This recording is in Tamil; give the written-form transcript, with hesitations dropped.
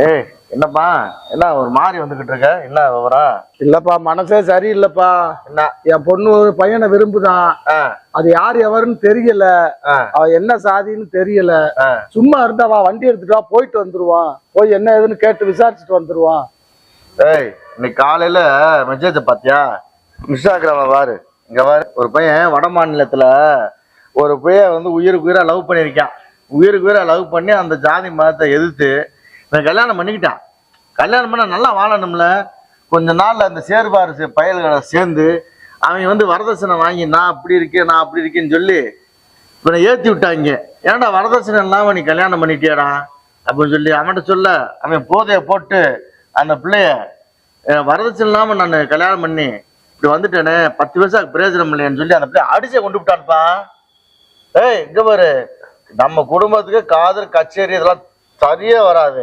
ஏய் என்னப்பா என்ன ஒரு மாதிரி வந்துகிட்டு இருக்க என்ன விவரம்? இல்லப்பா மனசே சரியில்லைப்பா. என்ன? என் பொண்ணு ஒரு பையனை விரும்புதான். அது யார் எவருன்னு தெரியல. அவ என்ன சாதின்னு தெரியல. சும்மா இருந்தாவா வண்டி எடுத்துட்டு வா, போயிட்டு வந்துருவான். போய் என்ன ஏதுன்னு கேட்டு விசாரிச்சுட்டு வந்துருவான். ஏய் இன்னைக்கு காலையில மெசேஜ பாத்தியா? இன்ஸ்டாகிராம பாரு. இங்க பாரு, ஒரு பையன் வட மாநிலத்துல ஒரு பையன் வந்து உயிருக்கு உயிரா லவ் பண்ணியிருக்கான். உயிருக்கு உயிரா லவ் பண்ணி அந்த ஜாதி மதத்தை எதிர்த்து இவன் கல்யாணம் பண்ணிக்கிட்டான். கல்யாணம் பண்ண நல்லா வாழணும்ல. கொஞ்ச நாள்ல அந்த சேர்பாரு பயல்களை சேர்ந்து அவங்க வந்து வரதட்சணை வாங்கி நான் அப்படி இருக்கேன் நான் அப்படி இருக்கேன்னு சொல்லி இவனை ஏற்றி விட்டாங்க. ஏன்டா வரதட்சணை இல்லாம நீ கல்யாணம் பண்ணிட்டியாடா அப்படின்னு சொல்லி அவன்கிட்ட சொல்ல, அவன் போதைய போட்டு அந்த பிள்ளைய வரதட்சணை இல்லாம நான் கல்யாணம் பண்ணி இப்படி வந்துட்டேனே 10 வருஷம் பிரயோஜனம் இல்லைன்னு சொல்லி அந்த பிள்ளைய அடிச்சே கொண்டு விட்டான்ப்பா. ஏய் இங்க பாரு, நம்ம குடும்பத்துக்கு காதல் கச்சேரி இதெல்லாம் சரியே வராது.